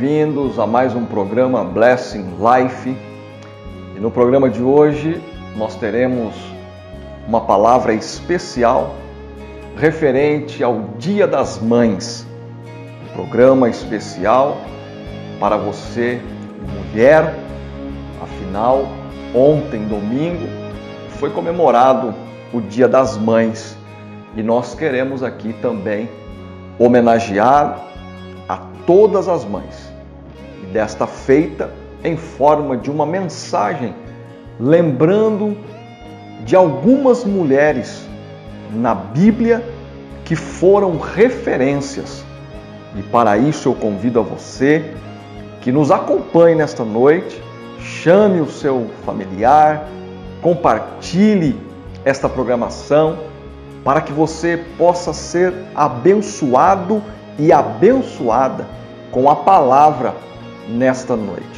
bem-vindos a mais um programa Blessing Life. E no programa de hoje nós teremos uma palavra especial referente ao Dia das Mães. Um programa especial para você, mulher. Afinal, ontem, domingo, foi comemorado o Dia das Mães e nós queremos aqui também homenagear a todas as mães. E desta feita, em forma de uma mensagem, lembrando de algumas mulheres na Bíblia que foram referências. E para isso eu convido a você que nos acompanhe nesta noite, chame o seu familiar, compartilhe esta programação para que você possa ser abençoado e abençoada com a palavra nesta noite.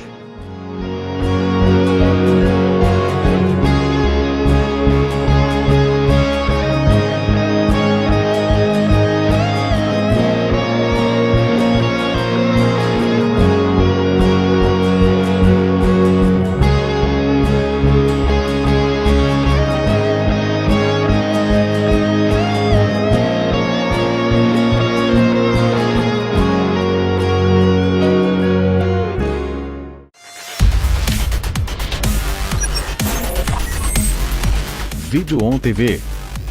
Vídeo On TV.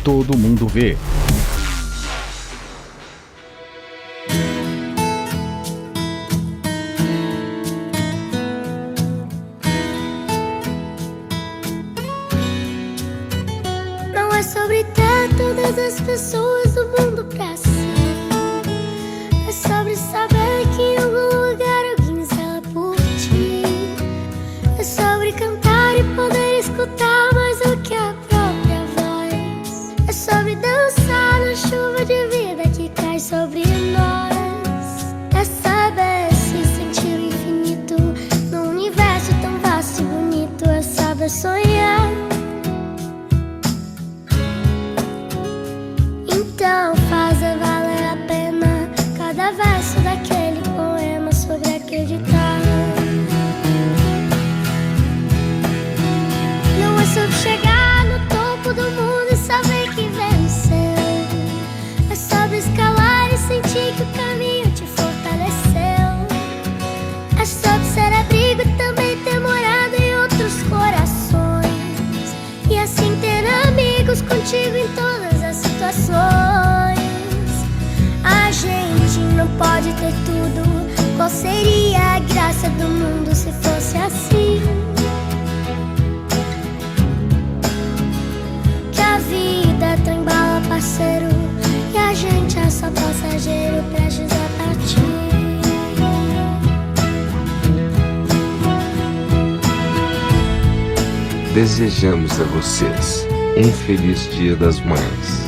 Todo mundo vê. Não é sobre ter todas as pessoas do mundo pra si. É sobre saber que em algum lugar alguém zela por ti. É sobre cantar e poder escutar mais do que a própria voz. É sobre dançar na chuva de vida que cai sobre nós. É saber se sentir o infinito num universo tão vasto e bonito. É saber sonhar. Então fazer valer a pena cada verso daquele poema sobre acreditar. Não é sobre chegar no topo do mundo e saber que venceu. É sobre escalar e sentir que o caminho te fortaleceu. É sobre ser abrigo e também ter morado em outros corações. E assim ter amigos contigo em todas as situações. A gente não pode ter tudo. Qual seria a graça do mundo se fosse assim? Que a vida é trem bala, parceiro, e a gente é só passageiro prestes a partir. Desejamos a vocês um feliz Dia das Mães.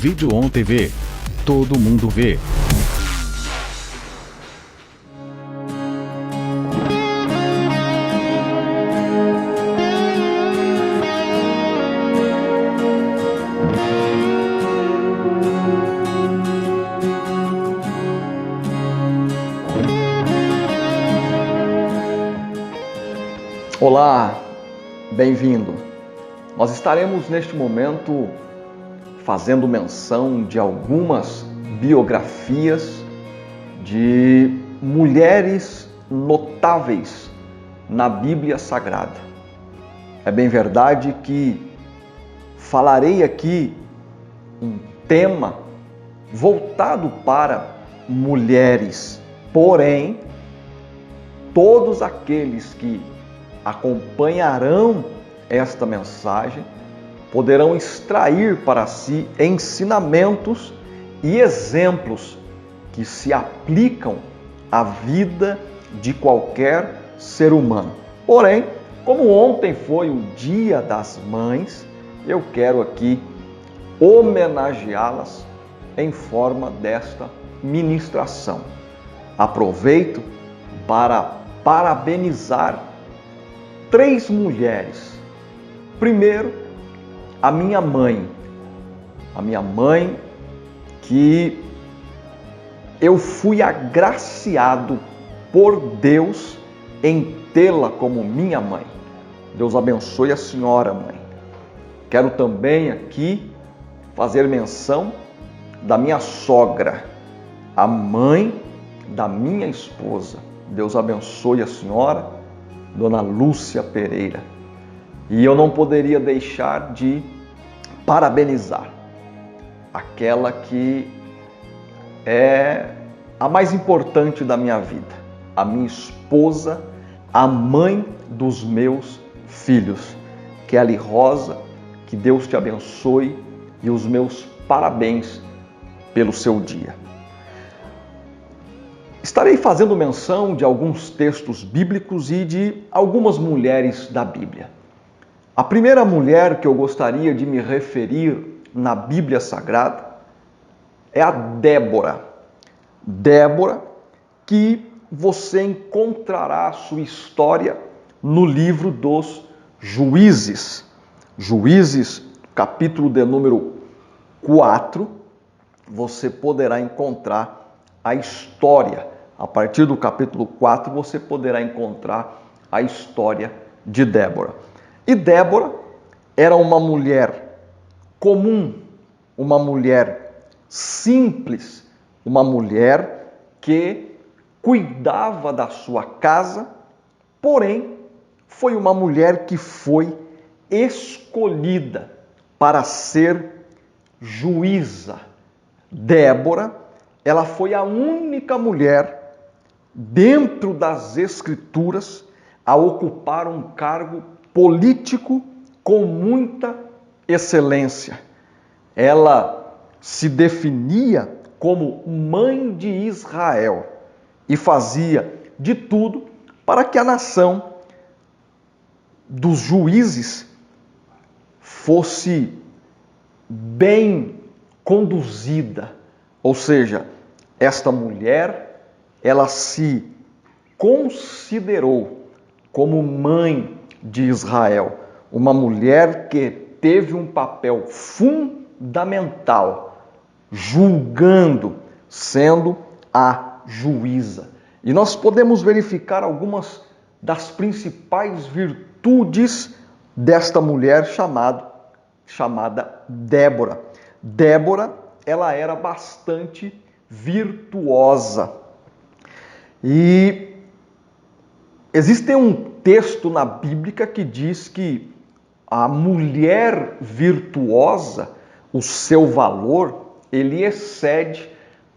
Vídeo On TV. Todo mundo vê. Olá, bem-vindo. Nós estaremos neste momento fazendo menção de algumas biografias de mulheres notáveis na Bíblia Sagrada. É bem verdade que falarei aqui um tema voltado para mulheres, porém, todos aqueles que acompanharão esta mensagem poderão extrair para si ensinamentos e exemplos que se aplicam à vida de qualquer ser humano. Porém, como ontem foi o Dia das Mães, eu quero aqui homenageá-las em forma desta ministração. Aproveito para parabenizar 3 mulheres. Primeiro, a minha mãe. A minha mãe, que eu fui agraciado por Deus em tê-la como minha mãe. Deus abençoe a senhora, mãe. Quero também aqui fazer menção da minha sogra, a mãe da minha esposa. Deus abençoe a senhora, Dona Lúcia Pereira. E eu não poderia deixar de parabenizar aquela que é a mais importante da minha vida, a minha esposa, a mãe dos meus filhos, Kelly Rosa. Que Deus te abençoe e os meus parabéns pelo seu dia. Estarei fazendo menção de alguns textos bíblicos e de algumas mulheres da Bíblia. A primeira mulher que eu gostaria de me referir na Bíblia Sagrada é a Débora. Débora, que você encontrará a sua história no livro dos Juízes. Juízes, capítulo de número 4, você poderá encontrar a história. A partir do capítulo 4, você poderá encontrar a história de Débora. E Débora era uma mulher comum, uma mulher simples, uma mulher que cuidava da sua casa, porém, foi uma mulher que foi escolhida para ser juíza. Débora, ela foi a única mulher dentro das Escrituras a ocupar um cargo político com muita excelência. Ela se definia como mãe de Israel e fazia de tudo para que a nação dos juízes fosse bem conduzida. Ou seja, esta mulher, ela se considerou como mãe de Israel, uma mulher que teve um papel fundamental, julgando, sendo a juíza. E nós podemos verificar algumas das principais virtudes desta mulher chamada Débora. Débora, ela era bastante virtuosa. E existe um texto na Bíblia que diz que a mulher virtuosa, o seu valor, ele excede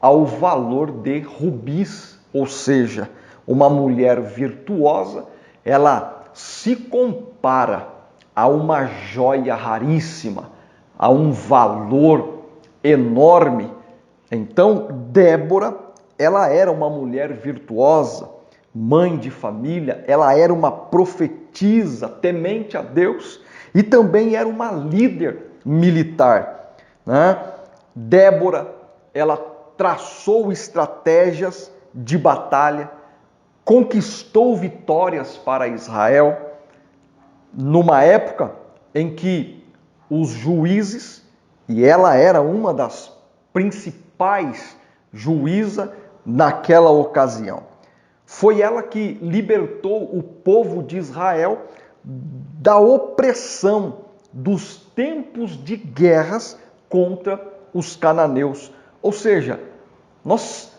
ao valor de rubis. Ou seja, uma mulher virtuosa, ela se compara a uma joia raríssima, a um valor enorme. Então, Débora, ela era uma mulher virtuosa, mãe de família, ela era uma profetisa temente a Deus e também era uma líder militar, né? Débora, ela traçou estratégias de batalha, conquistou vitórias para Israel, numa época em que os juízes, e ela era uma das principais juízas naquela ocasião, foi ela que libertou o povo de Israel da opressão dos tempos de guerras contra os cananeus. Ou seja, nós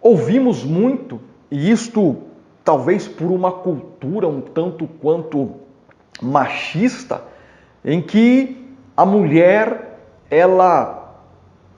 ouvimos muito, e isto talvez por uma cultura um tanto quanto machista, em que a mulher, ela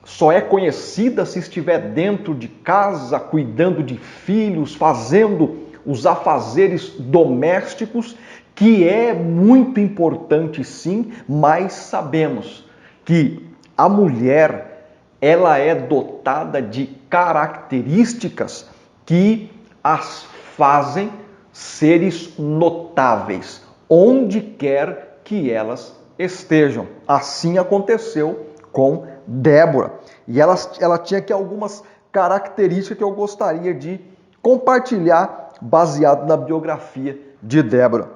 só é conhecida se estiver dentro de casa, cuidando de filhos, fazendo os afazeres domésticos, que é muito importante sim, mas sabemos que a mulher, ela é dotada de características que as fazem seres notáveis, onde quer que elas estejam. Assim aconteceu com Débora. E ela tinha aqui algumas características que eu gostaria de compartilhar baseado na biografia de Débora.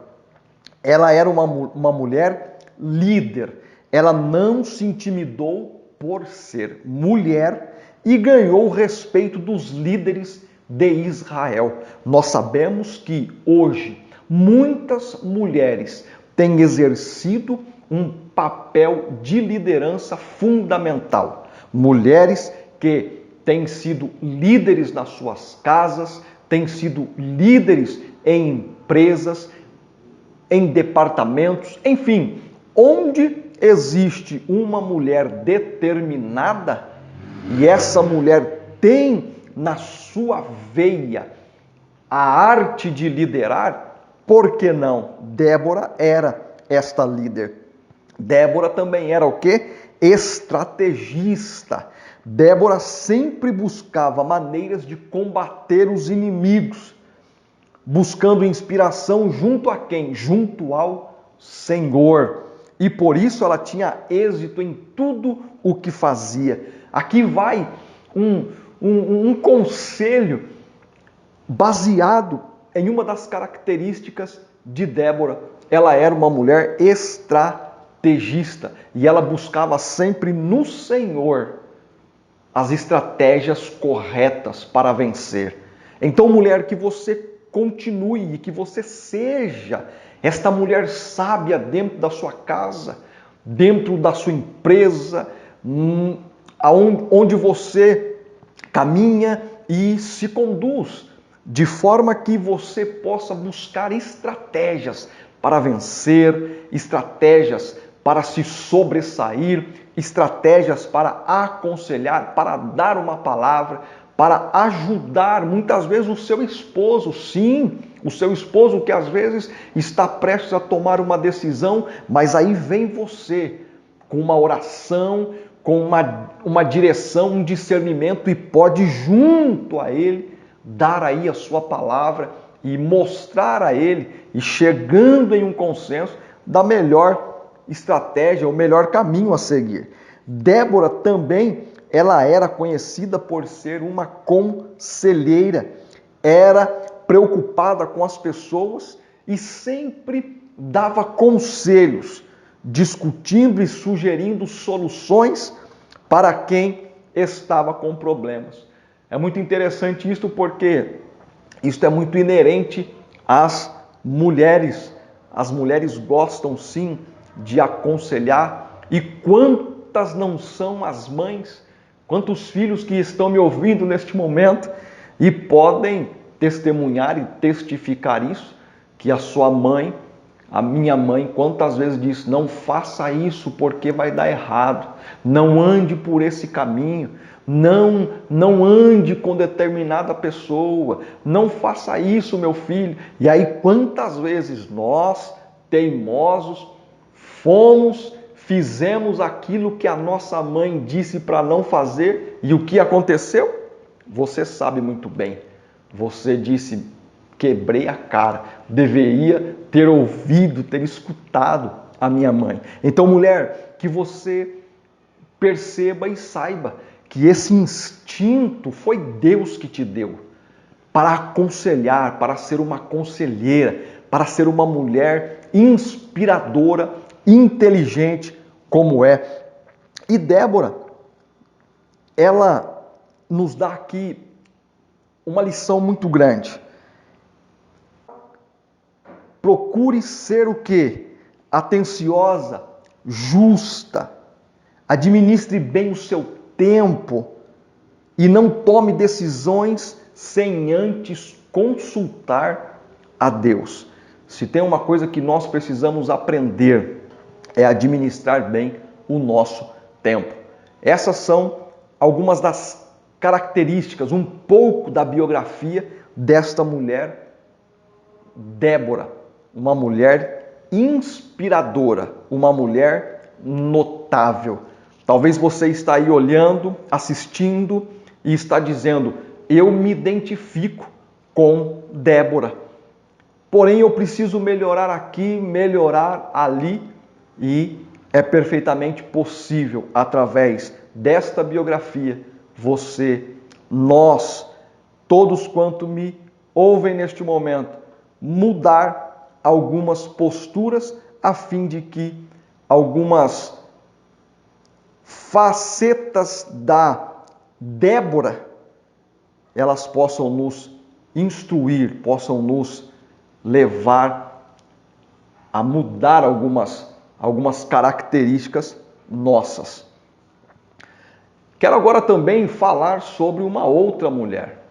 Ela era uma mulher líder. Ela não se intimidou por ser mulher e ganhou o respeito dos líderes de Israel. Nós sabemos que hoje muitas mulheres têm exercido um papel de liderança fundamental. Mulheres que têm sido líderes nas suas casas, têm sido líderes em empresas, em departamentos, enfim, onde existe uma mulher determinada e essa mulher tem na sua veia a arte de liderar, por que não? Débora era esta líder. Débora também era o quê? Estrategista. Débora sempre buscava maneiras de combater os inimigos, buscando inspiração junto a quem? Junto ao Senhor. E por isso ela tinha êxito em tudo o que fazia. Aqui vai um conselho baseado em uma das características de Débora. Ela era uma mulher estrategista e ela buscava sempre no Senhor as estratégias corretas para vencer. Então, mulher, que você continue e que você seja esta mulher sábia dentro da sua casa, dentro da sua empresa, onde você caminha e se conduz, de forma que você possa buscar estratégias para vencer, estratégias para se sobressair, estratégias para aconselhar, para dar uma palavra, para ajudar muitas vezes o seu esposo, sim, o seu esposo que às vezes está prestes a tomar uma decisão, mas aí vem você com uma oração, com uma direção, um discernimento e pode junto a ele dar aí a sua palavra e mostrar a ele e chegando em um consenso da melhor estratégia, o melhor caminho a seguir. Débora também, ela era conhecida por ser uma conselheira, era preocupada com as pessoas e sempre dava conselhos, discutindo e sugerindo soluções para quem estava com problemas. É muito interessante isso porque isso é muito inerente às mulheres. As mulheres gostam sim de aconselhar e quantas não são as mães, quantos filhos que estão me ouvindo neste momento e podem testemunhar e testificar isso, que a sua mãe, a minha mãe, quantas vezes disse, não faça isso porque vai dar errado, não ande por esse caminho, não ande com determinada pessoa, não faça isso, meu filho. E aí quantas vezes nós, teimosos, fizemos aquilo que a nossa mãe disse para não fazer e o que aconteceu? Você sabe muito bem. Você disse, quebrei a cara, deveria ter ouvido, ter escutado a minha mãe. Então, mulher, que você perceba e saiba que esse instinto foi Deus que te deu para aconselhar, para ser uma conselheira, para ser uma mulher inspiradora, inteligente como é. E Débora, ela nos dá aqui uma lição muito grande. Procure ser o quê? Atenciosa, justa. Administre bem o seu tempo e não tome decisões sem antes consultar a Deus. Se tem uma coisa que nós precisamos aprender é administrar bem o nosso tempo. Essas são algumas das características, um pouco da biografia desta mulher, Débora, uma mulher inspiradora, uma mulher notável. Talvez você está aí olhando, assistindo e está dizendo, eu me identifico com Débora, porém eu preciso melhorar aqui, melhorar ali, e é perfeitamente possível através desta biografia você, nós, todos quanto me ouvem neste momento, mudar algumas posturas a fim de que algumas facetas da Débora, elas possam nos instruir, possam nos levar a mudar algumas características nossas. Quero agora também falar sobre uma outra mulher,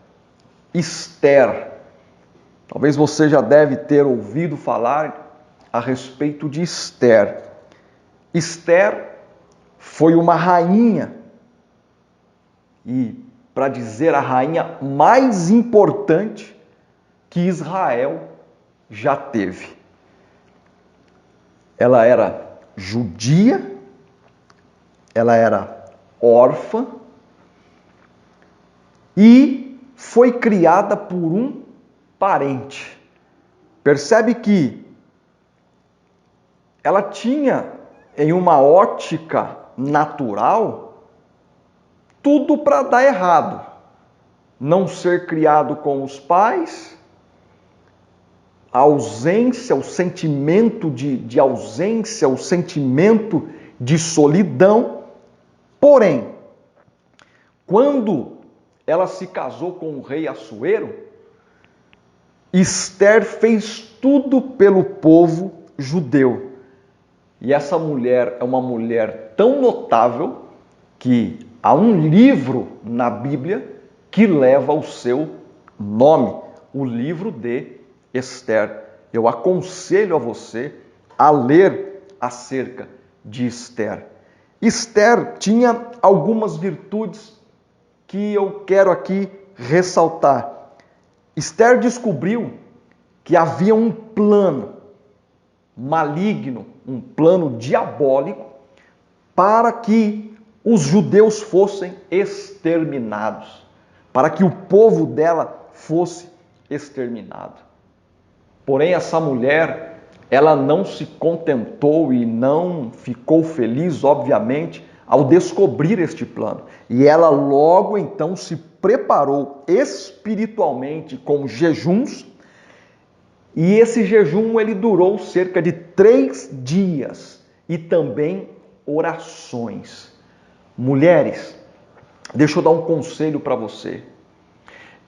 Esther. Talvez você já deve ter ouvido falar a respeito de Esther. Esther foi uma rainha, e para dizer a rainha mais importante que Israel já teve. Ela era judia, ela era órfã e foi criada por um parente. Percebe que ela tinha, em uma ótica natural, tudo para dar errado. Não ser criado com os pais, a ausência, o sentimento de ausência, o sentimento de solidão. Porém, quando ela se casou com o rei Assuero, Esther fez tudo pelo povo judeu. E essa mulher é uma mulher tão notável que há um livro na Bíblia que leva o seu nome, o livro de Esther. Eu aconselho a você a ler acerca de Esther. Esther tinha algumas virtudes que eu quero aqui ressaltar. Esther descobriu que havia um plano maligno, um plano diabólico, para que os judeus fossem exterminados, para que o povo dela fosse exterminado. Porém, essa mulher, ela não se contentou e não ficou feliz, obviamente, ao descobrir este plano. E ela logo então se preparou espiritualmente com jejuns, e esse jejum ele durou cerca de 3 dias, e também orações. Mulheres, deixa eu dar um conselho para você.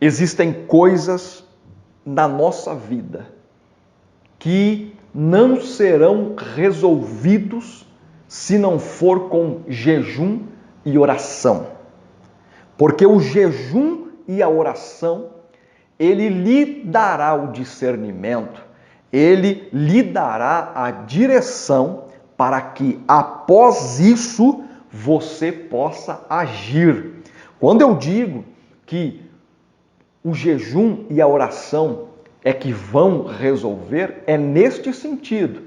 Existem coisas na nossa vida que não serão resolvidos se não for com jejum e oração. Porque o jejum e a oração, ele lhe dará o discernimento, ele lhe dará a direção para que após isso você possa agir. Quando eu digo que o jejum e a oração é que vão resolver, é neste sentido,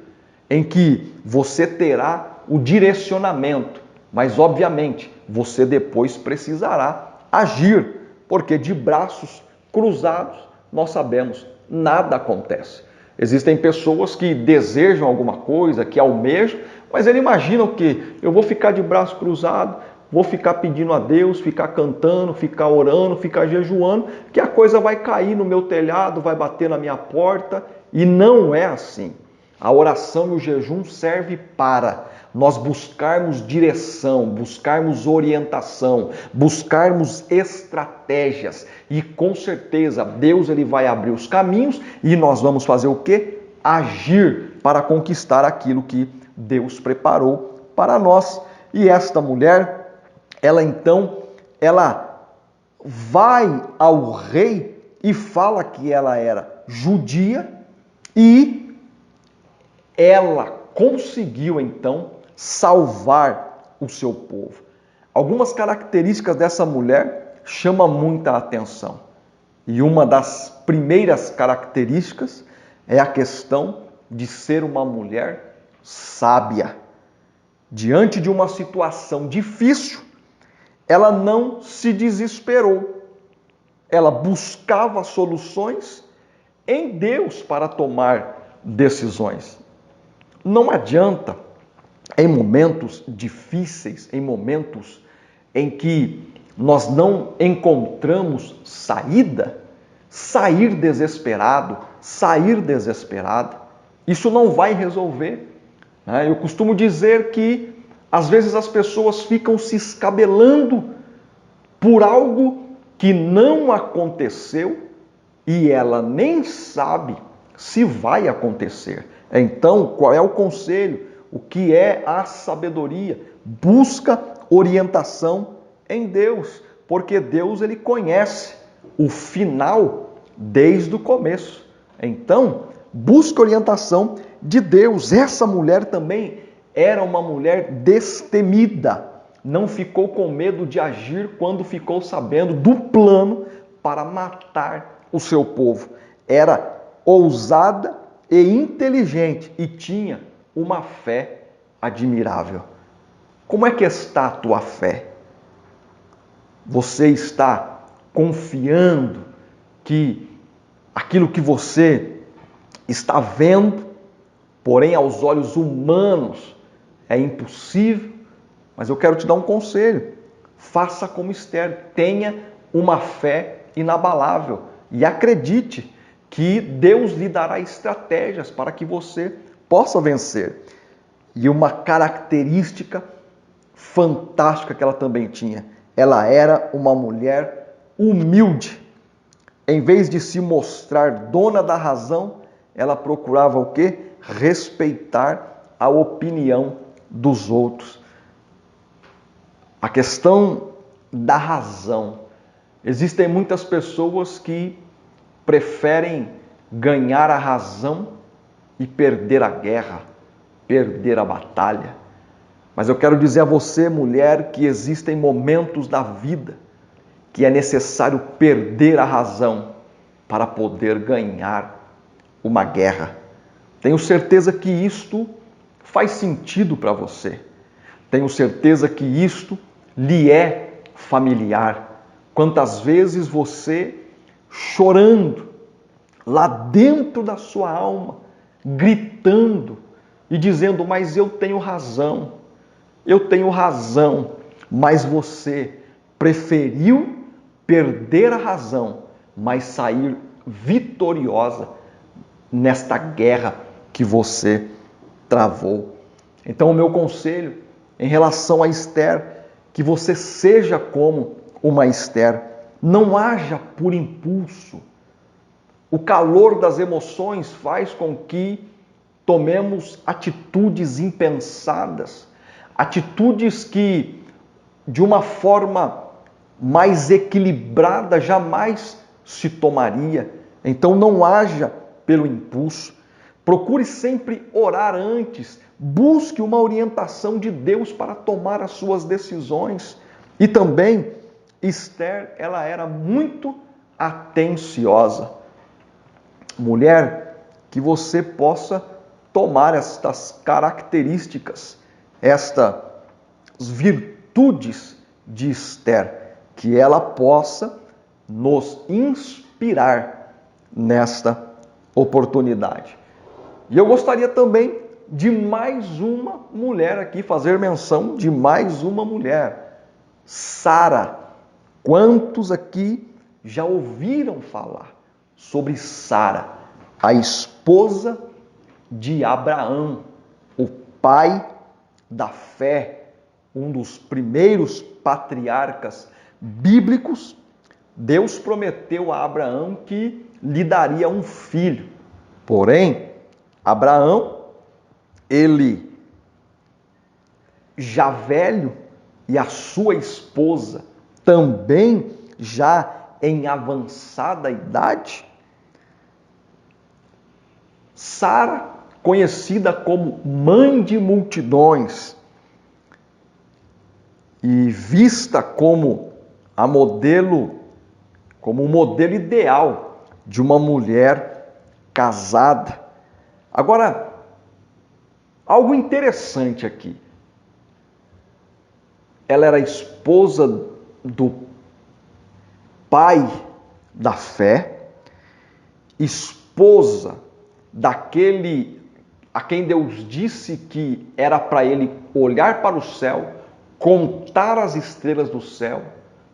em que você terá o direcionamento, mas obviamente você depois precisará agir, porque de braços cruzados nós sabemos, nada acontece. Existem pessoas que desejam alguma coisa, que almejam, mas eles imaginam que eu vou ficar de braço cruzado, vou ficar pedindo a Deus, ficar cantando, ficar orando, ficar jejuando, que a coisa vai cair no meu telhado, vai bater na minha porta, e não é assim. A oração e o jejum servem para nós buscarmos direção, buscarmos orientação, buscarmos estratégias, e com certeza Deus ele vai abrir os caminhos e nós vamos fazer o quê? Agir para conquistar aquilo que Deus preparou para nós. E esta mulher, ela vai ao rei e fala que ela era judia e ela conseguiu então salvar o seu povo. Algumas características dessa mulher chamam muita atenção. E uma das primeiras características é a questão de ser uma mulher sábia. Diante de uma situação difícil, ela não se desesperou. Ela buscava soluções em Deus para tomar decisões. Não adianta, em momentos difíceis, em momentos em que nós não encontramos saída, sair desesperado, sair desesperada. Isso não vai resolver. Eu costumo dizer que Às vezes as pessoas ficam se escabelando por algo que não aconteceu e ela nem sabe se vai acontecer. Então, qual é o conselho? O que é a sabedoria? Busca orientação em Deus, porque Deus ele conhece o final desde o começo. Então, busca orientação de Deus. Essa mulher também era uma mulher destemida. Não ficou com medo de agir quando ficou sabendo do plano para matar o seu povo. Era ousada e inteligente e tinha uma fé admirável. Como é que está a tua fé? Você está confiando que aquilo que você está vendo, porém aos olhos humanos, é impossível? Mas eu quero te dar um conselho. Faça como Esther, tenha uma fé inabalável e acredite que Deus lhe dará estratégias para que você possa vencer. E uma característica fantástica que ela também tinha, ela era uma mulher humilde. Em vez de se mostrar dona da razão, ela procurava o quê? Respeitar a opinião dos outros. A questão da razão. Existem muitas pessoas que preferem ganhar a razão e perder a guerra, perder a batalha. Mas eu quero dizer a você, mulher, que existem momentos da vida que é necessário perder a razão para poder ganhar uma guerra. Tenho certeza que isto faz sentido para você. Tenho certeza que isto lhe é familiar. Quantas vezes você, chorando, lá dentro da sua alma, gritando e dizendo, mas eu tenho razão, mas você preferiu perder a razão, mas sair vitoriosa nesta guerra que você travou. Então o meu conselho em relação a Esther, que você seja como uma Esther, não haja por impulso. O calor das emoções faz com que tomemos atitudes impensadas, atitudes que de uma forma mais equilibrada jamais se tomaria. Então não haja pelo impulso. Procure sempre orar antes. Busque uma orientação de Deus para tomar as suas decisões. E também, Esther, ela era muito atenciosa. Mulher, que você possa tomar estas características, estas virtudes de Esther, que ela possa nos inspirar nesta oportunidade. E eu gostaria também de mais uma mulher aqui, fazer menção de mais uma mulher, Sara. Quantos aqui já ouviram falar sobre Sara, a esposa de Abraão, o pai da fé, um dos primeiros patriarcas bíblicos? Deus prometeu a Abraão que lhe daria um filho. Porém, Abraão, ele já velho, e a sua esposa também já em avançada idade. Sara, conhecida como mãe de multidões e vista como a modelo, como um modelo ideal de uma mulher casada. Agora, algo interessante aqui. Ela era esposa do pai da fé, esposa daquele a quem Deus disse que era para ele olhar para o céu, contar as estrelas do céu,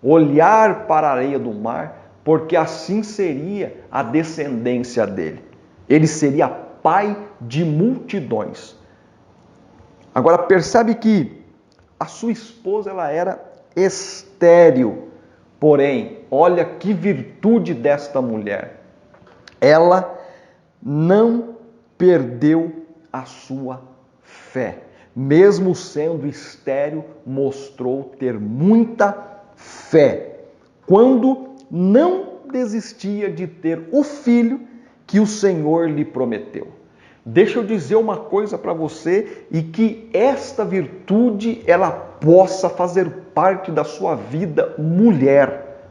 olhar para a areia do mar, porque assim seria a descendência dele. Ele seria pai de multidões. Agora percebe que a sua esposa ela era estéril. Porém, olha que virtude desta mulher. Ela não perdeu a sua fé. Mesmo sendo estéril, mostrou ter muita fé. Quando não desistia de ter o filho que o Senhor lhe prometeu. Deixa eu dizer uma coisa para você e que esta virtude ela possa fazer parte da sua vida, mulher.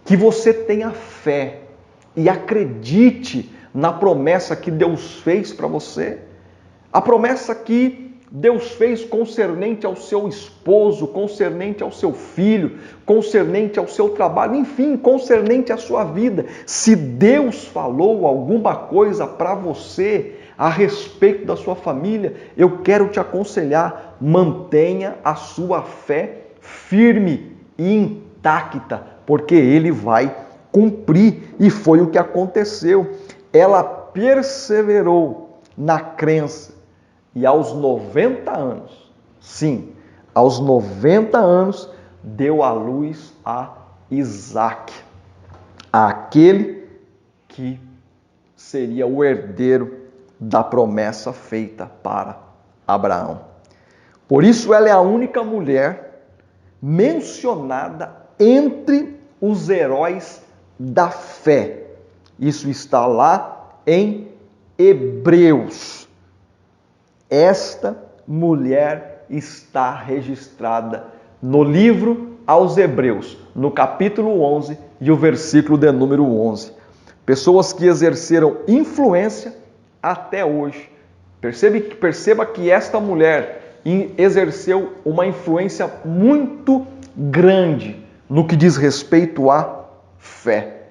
Que você tenha fé e acredite na promessa que Deus fez para você. A promessa que Deus fez concernente ao seu esposo, concernente ao seu filho, concernente ao seu trabalho, enfim, concernente à sua vida. Se Deus falou alguma coisa para você a respeito da sua família, eu quero te aconselhar, mantenha a sua fé firme e intacta, porque Ele vai cumprir. E foi o que aconteceu. Ela perseverou na crença e aos 90 anos, sim, aos 90 anos, deu à luz a Isaque, aquele que seria o herdeiro da promessa feita para Abraão. Por isso ela é a única mulher mencionada entre os heróis da fé. Isso está lá em Hebreus. Esta mulher está registrada no livro aos Hebreus, no capítulo 11 e o versículo de número 11. Pessoas que exerceram influência até hoje. Perceba que esta mulher exerceu uma influência muito grande no que diz respeito à fé.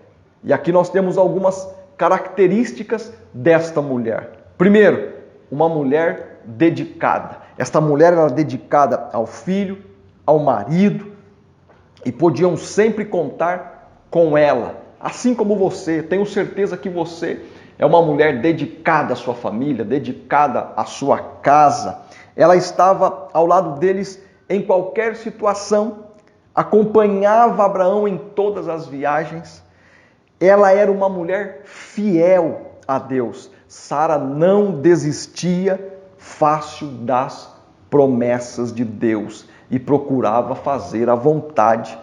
E aqui nós temos algumas características desta mulher. Primeiro, uma mulher dedicada. Esta mulher era dedicada ao filho, ao marido, e podiam sempre contar com ela. Assim como você, tenho certeza que você é uma mulher dedicada à sua família, dedicada à sua casa. Ela estava ao lado deles em qualquer situação, acompanhava Abraão em todas as viagens. Ela era uma mulher fiel a Deus. Sara não desistia fácil das promessas de Deus e procurava fazer a vontade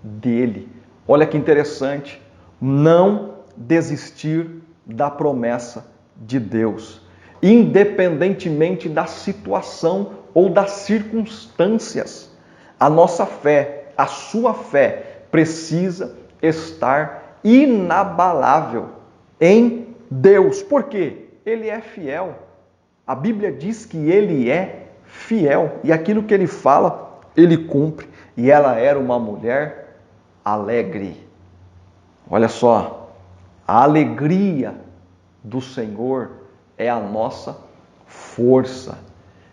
dele. Olha que interessante, não desistir da promessa de Deus, independentemente da situação ou das circunstâncias. A nossa fé, a sua fé, precisa estar inabalável em Deus. Por quê? Ele é fiel. A Bíblia diz que Ele é fiel. E aquilo que Ele fala, Ele cumpre. E ela era uma mulher alegre. Olha só, a alegria do Senhor é a nossa força.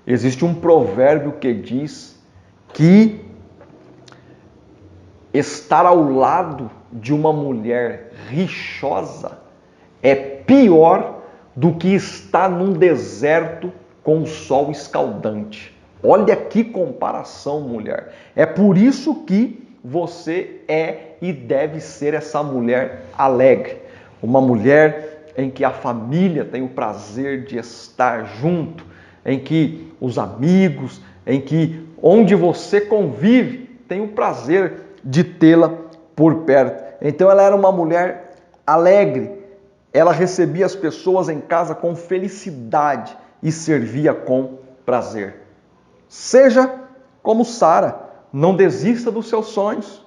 Existe um provérbio que diz que estar ao lado de uma mulher rixosa é pior do que estar num deserto com o sol escaldante. Olha que comparação, mulher. É por isso que você é e deve ser essa mulher alegre. Uma mulher em que a família tem o prazer de estar junto, em que os amigos, em que onde você convive, tem o prazer de tê-la por perto. Então ela era uma mulher alegre. Ela recebia as pessoas em casa com felicidade e servia com prazer. Seja como Sara, não desista dos seus sonhos.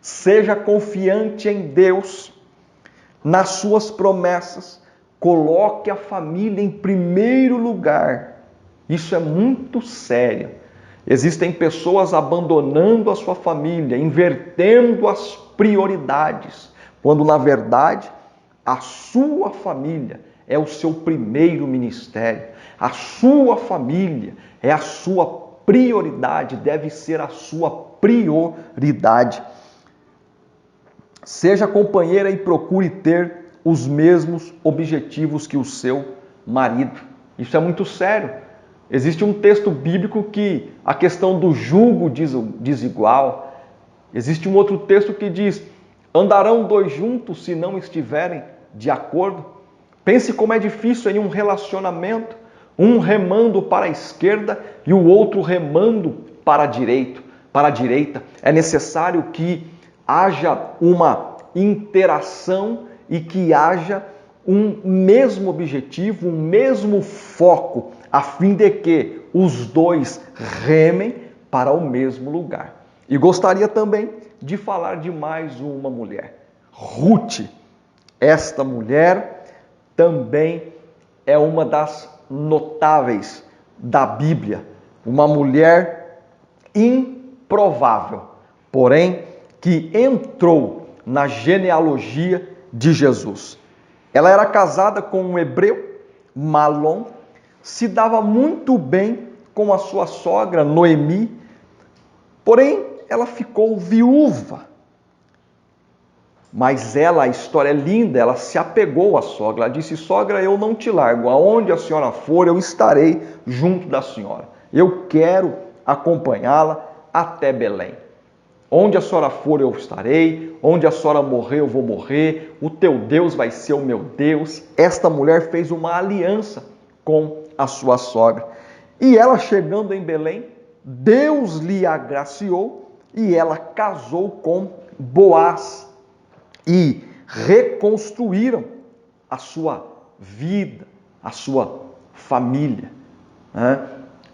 Seja confiante em Deus, nas suas promessas. Coloque a família em primeiro lugar. Isso é muito sério. Existem pessoas abandonando a sua família, invertendo as prioridades, quando na verdade a sua família é o seu primeiro ministério. A sua família é a sua prioridade, deve ser a sua prioridade. Seja companheira e procure ter os mesmos objetivos que o seu marido. Isso é muito sério. Existe um texto bíblico que a questão do jugo desigual. Existe um outro texto que diz: andarão dois juntos se não estiverem de acordo. Pense como é difícil em um relacionamento, um remando para a esquerda e o outro remando para a direita. É necessário que haja uma interação e que haja um mesmo objetivo, um mesmo foco, a fim de que os dois remem para o mesmo lugar. E gostaria também de falar de mais uma mulher, Ruth. Esta mulher também é uma das notáveis da Bíblia, uma mulher improvável, porém que entrou na genealogia de Jesus. Ela era casada com um hebreu, Malom, se dava muito bem com a sua sogra, Noemi, porém ela ficou viúva. Mas ela, a história é linda, ela se apegou à sogra. Ela disse: sogra, eu não te largo, aonde a senhora for, eu estarei junto da senhora. Eu quero acompanhá-la até Belém. Onde a senhora for, eu estarei. Onde a senhora morrer, eu vou morrer. O teu Deus vai ser o meu Deus. Esta mulher fez uma aliança com a sua sogra. E ela, chegando em Belém, Deus lhe agraciou e ela casou com Boaz. E reconstruíram a sua vida, a sua família.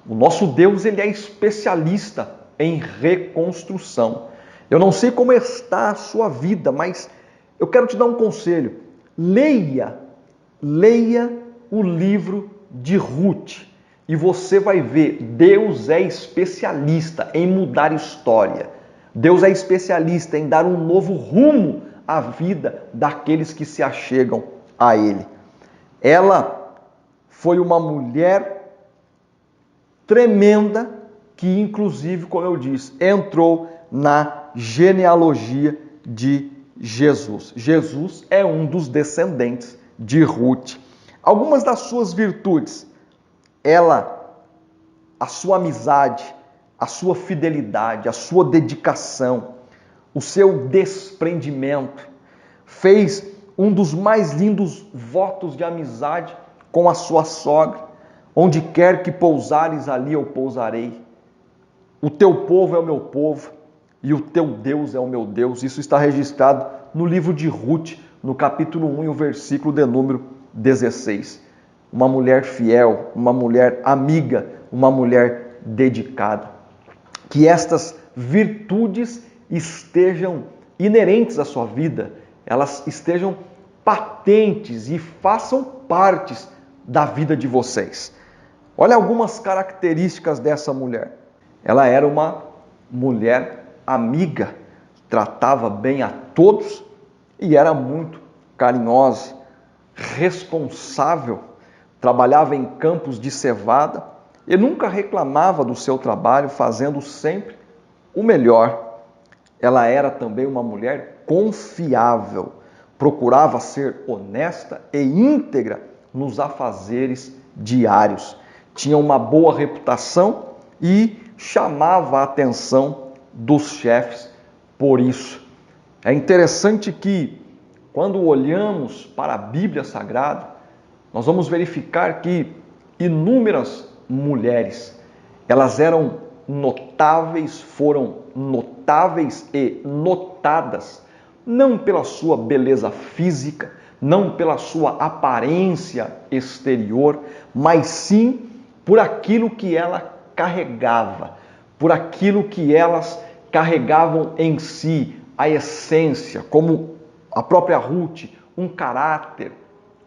O nosso Deus, ele é especialista em reconstrução. Eu não sei como está a sua vida, mas eu quero te dar um conselho. Leia o livro de Ruth e você vai ver, Deus é especialista em mudar história. Deus é especialista em dar um novo rumo à vida daqueles que se achegam a Ele. Ela foi uma mulher tremenda que, inclusive, como eu disse, entrou na genealogia de Jesus. Jesus é um dos descendentes de Ruth. Algumas das suas virtudes: a sua amizade, a sua fidelidade, a sua dedicação, o seu desprendimento. Fez um dos mais lindos votos de amizade com a sua sogra: onde quer que pousares, ali eu pousarei. O teu povo é o meu povo e o teu Deus é o meu Deus. Isso está registrado no livro de Ruth, no capítulo 1 e o versículo de número 16. Uma mulher fiel, uma mulher amiga, uma mulher dedicada. Que estas virtudes estejam inerentes à sua vida, elas estejam patentes e façam partes da vida de vocês. Olha algumas características dessa mulher. Ela era uma mulher amiga, tratava bem a todos e era muito carinhosa, responsável, trabalhava em campos de cevada e nunca reclamava do seu trabalho, fazendo sempre o melhor. Ela era também uma mulher confiável, procurava ser honesta e íntegra nos afazeres diários. Tinha uma boa reputação e chamava a atenção dos chefes por isso. É interessante que, quando olhamos para a Bíblia Sagrada, nós vamos verificar que inúmeras mulheres, elas eram notáveis, foram notáveis e notadas, não pela sua beleza física, não pela sua aparência exterior, mas sim por aquilo que ela carregava, por aquilo que elas carregavam em si, a essência, como a própria Ruth, um caráter,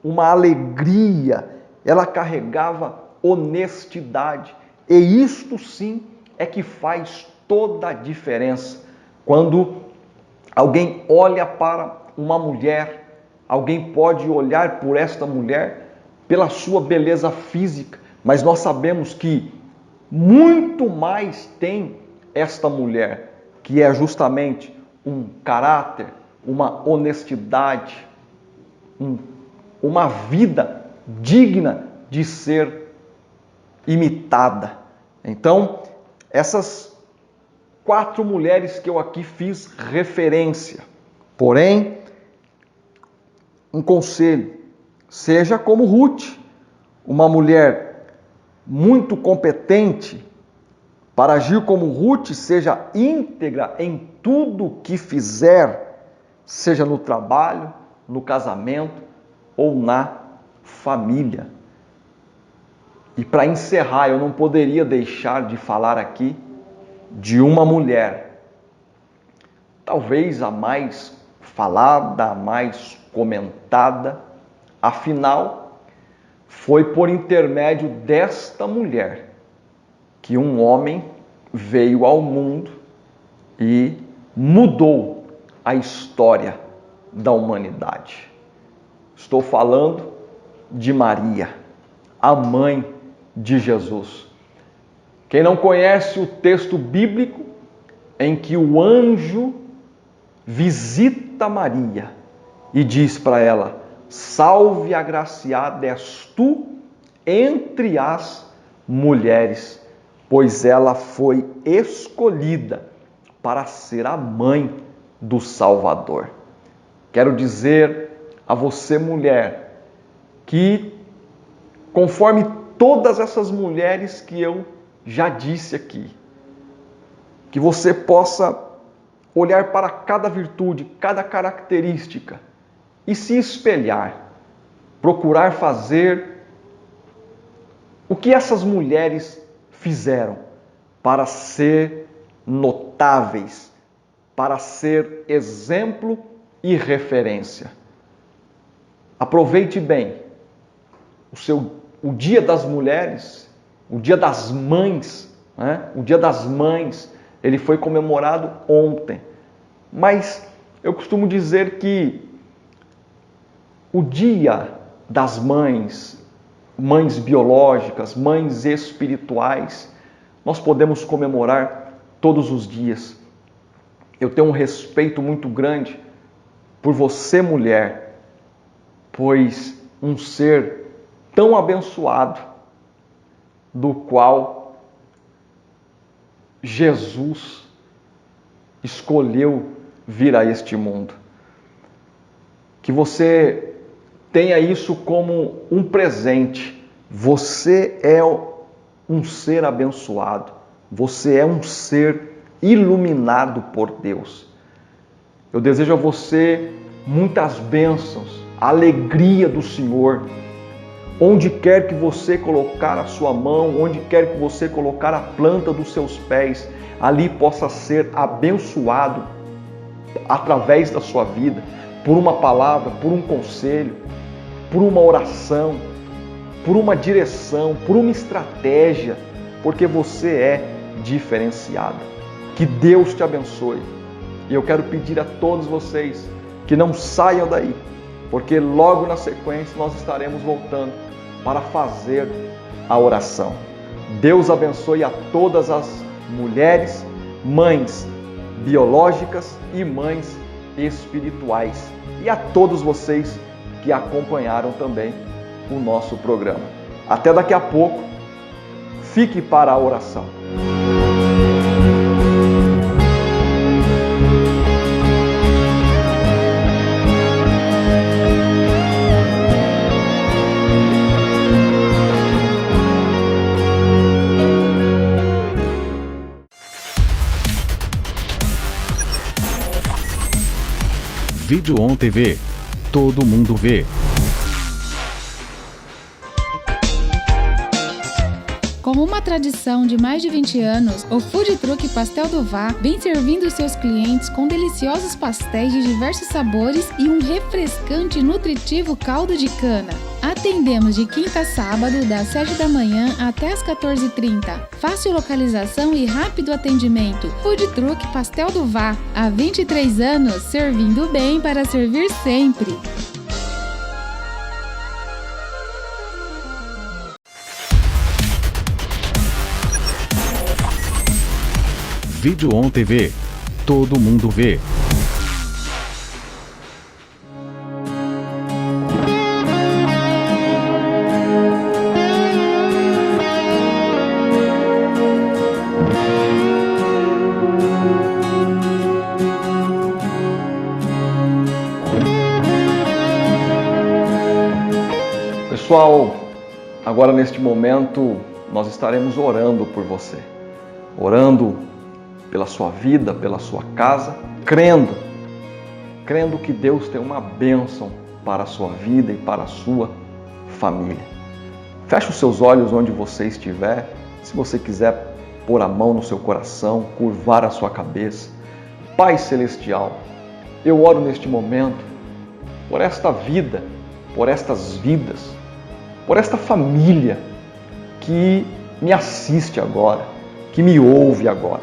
uma alegria. Ela carregava honestidade, e isto sim é que faz toda a diferença. Quando alguém olha para uma mulher, alguém pode olhar por esta mulher pela sua beleza física, mas nós sabemos que muito mais tem esta mulher, que é justamente um caráter, uma honestidade, uma vida digna de ser imitada. Então, essas 4 mulheres que eu aqui fiz referência. Porém, um conselho, seja como Ruth, uma mulher muito competente. Para agir como Ruth, seja íntegra em tudo que fizer, seja no trabalho, no casamento ou na família. E para encerrar, eu não poderia deixar de falar aqui de uma mulher, talvez a mais falada, a mais comentada, afinal, foi por intermédio desta mulher que um homem veio ao mundo e mudou a história da humanidade. Estou falando de Maria, a mãe de Jesus. Quem não conhece o texto bíblico em que o anjo visita Maria e diz para ela: salve agraciada és tu entre as mulheres, pois ela foi escolhida para ser a mãe do Salvador. Quero dizer a você, mulher, que conforme todas essas mulheres que eu já disse aqui, que você possa olhar para cada virtude, cada característica e se espelhar, procurar fazer o que essas mulheres fizeram para ser notáveis, para ser exemplo e referência. Aproveite bem o Dia das Mulheres, o Dia das Mães, né? O Dia das Mães, ele foi comemorado ontem. Mas eu costumo dizer que o Dia das Mães, mães biológicas, mães espirituais, nós podemos comemorar todos os dias. Eu tenho um respeito muito grande por você, mulher, pois um ser tão abençoado, do qual Jesus escolheu vir a este mundo. Que você tenha isso como um presente. Você é um ser abençoado. Você é um ser iluminado por Deus. Eu desejo a você muitas bênçãos, a alegria do Senhor. Onde quer que você colocar a sua mão, onde quer que você colocar a planta dos seus pés, ali possa ser abençoado através da sua vida, por uma palavra, por um conselho, por uma oração, por uma direção, por uma estratégia, porque você é diferenciada. Que Deus te abençoe. E eu quero pedir a todos vocês que não saiam daí, porque logo na sequência nós estaremos voltando para fazer a oração. Deus abençoe a todas as mulheres, mães biológicas e mães espirituais, e a todos vocês que acompanharam também o nosso programa. Até daqui a pouco. Fique para a oração. Videon TV. Todo mundo vê. Com uma tradição de mais de 20 anos, o Food Truck Pastel do Vá vem servindo seus clientes com deliciosos pastéis de diversos sabores e um refrescante e nutritivo caldo de cana. Atendemos de quinta a sábado, das 7 da manhã até as 14h30. Fácil localização e rápido atendimento. Food Truck Pastel do Vá. Há 23 anos, servindo bem para servir sempre. Videon TV. Todo mundo vê. Pessoal, agora neste momento nós estaremos orando por você, orando pela sua vida, pela sua casa, crendo que Deus tem uma bênção para a sua vida e para a sua família. Feche os seus olhos onde você estiver. Se você quiser pôr a mão no seu coração, curvar a sua cabeça. Pai Celestial, eu oro neste momento por esta vida, por estas vidas, por esta família que me assiste agora, que me ouve agora.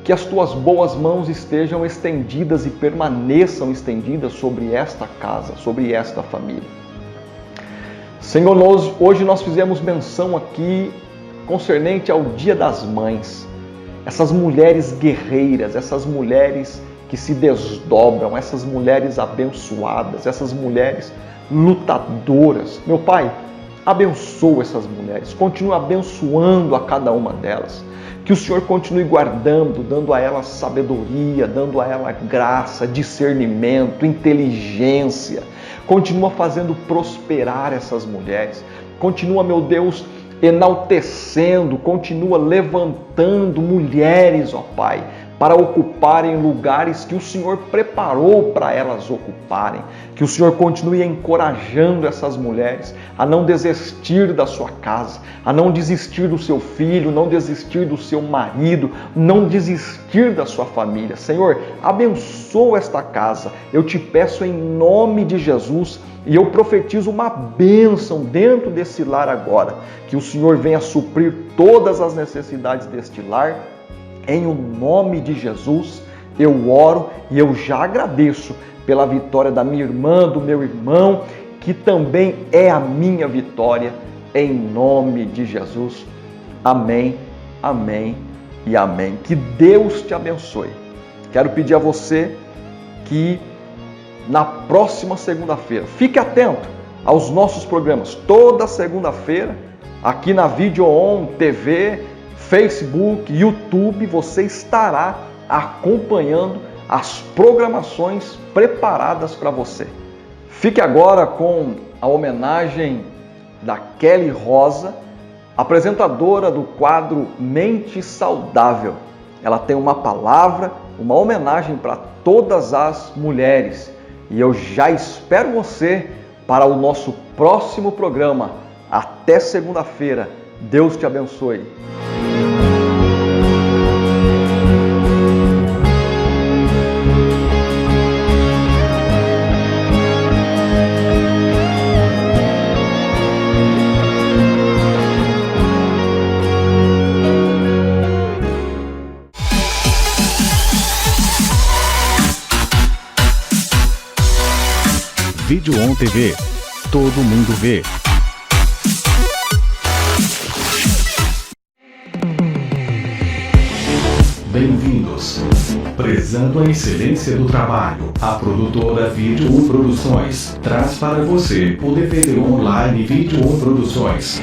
Que as tuas boas mãos estejam estendidas e permaneçam estendidas sobre esta casa, sobre esta família. Senhor, hoje nós fizemos menção aqui concernente ao Dia das Mães. Essas mulheres guerreiras, essas mulheres que se desdobram, essas mulheres abençoadas, essas mulheres lutadoras. Meu Pai, abençoa essas mulheres, continua abençoando a cada uma delas. Que o Senhor continue guardando, dando a elas sabedoria, dando a elas graça, discernimento, inteligência. Continua fazendo prosperar essas mulheres. Continua, meu Deus, enaltecendo, continua levantando mulheres, ó Pai, para ocuparem lugares que o Senhor preparou para elas ocuparem. Que o Senhor continue encorajando essas mulheres a não desistir da sua casa, a não desistir do seu filho, não desistir do seu marido, não desistir da sua família. Senhor, abençoa esta casa. Eu te peço em nome de Jesus e eu profetizo uma bênção dentro desse lar agora. Que o Senhor venha suprir todas as necessidades deste lar. Em o nome de Jesus, eu oro e eu já agradeço pela vitória da minha irmã, do meu irmão, que também é a minha vitória, em nome de Jesus. Amém, amém e amém. Que Deus te abençoe. Quero pedir a você que na próxima segunda-feira, fique atento aos nossos programas. Toda segunda-feira, aqui na Video On TV, Facebook, YouTube, você estará acompanhando as programações preparadas para você. Fique agora com a homenagem da Kelly Rosa, apresentadora do quadro Mente Saudável. Ela tem uma palavra, uma homenagem para todas as mulheres. E eu já espero você para o nosso próximo programa. Até segunda-feira. Deus te abençoe. Video On TV. Todo mundo vê. Bem-vindos. Prezando a excelência do trabalho, a produtora Video On Produções traz para você o DVD online Video On Produções.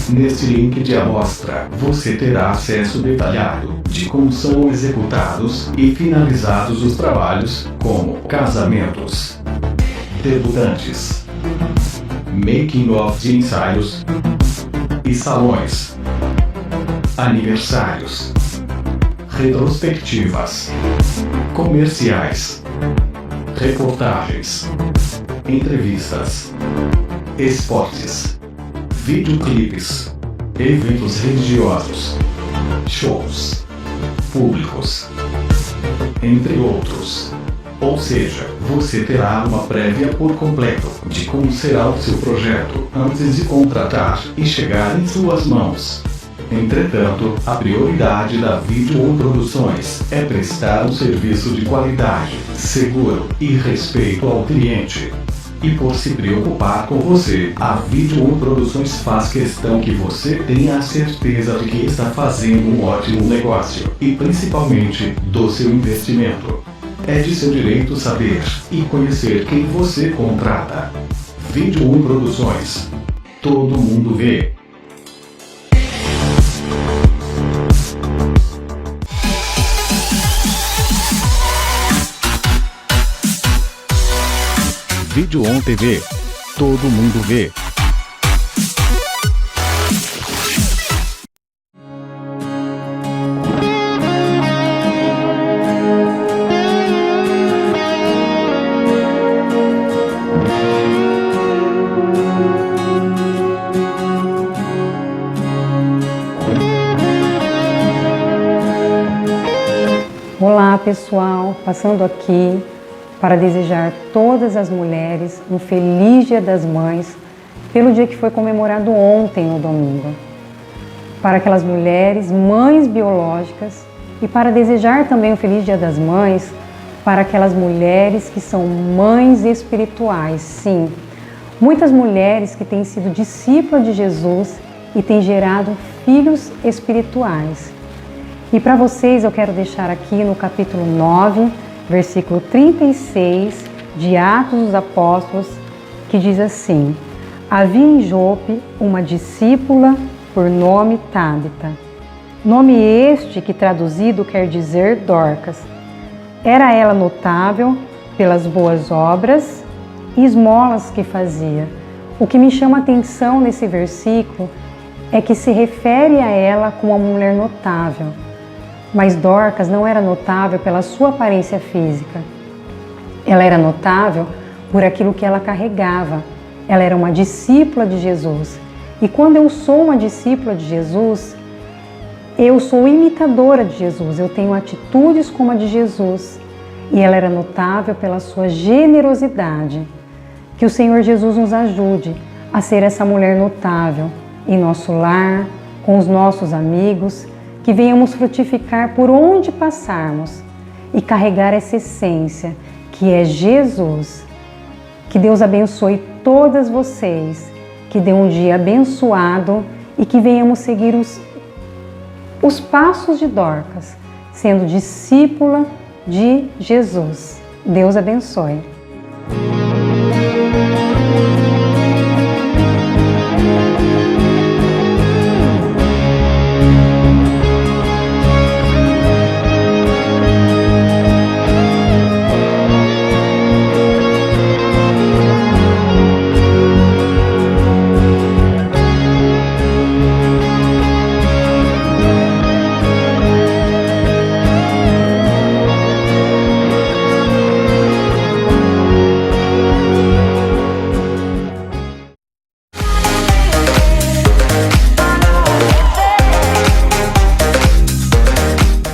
Neste link de amostra, você terá acesso detalhado de como são executados e finalizados os trabalhos, como casamentos, debutantes, making of de ensaios e salões, aniversários, retrospectivas, comerciais, reportagens, entrevistas, esportes, videoclipes, eventos religiosos, shows, públicos, entre outros. Ou seja, você terá uma prévia por completo de como será o seu projeto antes de contratar e chegar em suas mãos. Entretanto, a prioridade da Video On Produções é prestar um serviço de qualidade, seguro e respeito ao cliente. E por se preocupar com você, a Video On Produções faz questão que você tenha a certeza de que está fazendo um ótimo negócio e principalmente do seu investimento. É de seu direito saber e conhecer quem você contrata. Video On Produções. Todo mundo vê. Video On TV. Todo mundo vê. Olá pessoal, passando aqui para desejar a todas as mulheres um feliz Dia das Mães, pelo dia que foi comemorado ontem, no domingo. Para aquelas mulheres, mães biológicas, e para desejar também um feliz Dia das Mães para aquelas mulheres que são mães espirituais. Sim, muitas mulheres que têm sido discípulas de Jesus e têm gerado filhos espirituais. E para vocês eu quero deixar aqui no capítulo 9, versículo 36 de Atos dos Apóstolos, que diz assim: havia em Jope uma discípula por nome Tábita, nome este que traduzido quer dizer Dorcas. Era ela notável pelas boas obras e esmolas que fazia. O que me chama a atenção nesse versículo é que se refere a ela como uma mulher notável. Mas Dorcas não era notável pela sua aparência física. Ela era notável por aquilo que ela carregava. Ela era uma discípula de Jesus. E quando eu sou uma discípula de Jesus, eu sou imitadora de Jesus. Eu tenho atitudes como a de Jesus. E ela era notável pela sua generosidade. Que o Senhor Jesus nos ajude a ser essa mulher notável em nosso lar, com os nossos amigos, que venhamos frutificar por onde passarmos e carregar essa essência que é Jesus. Que Deus abençoe todas vocês, que dê um dia abençoado e que venhamos seguir os passos de Dorcas, sendo discípula de Jesus. Deus abençoe.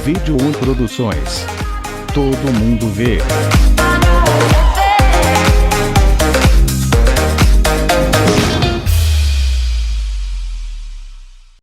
Vídeo 1 Produções. Todo mundo vê.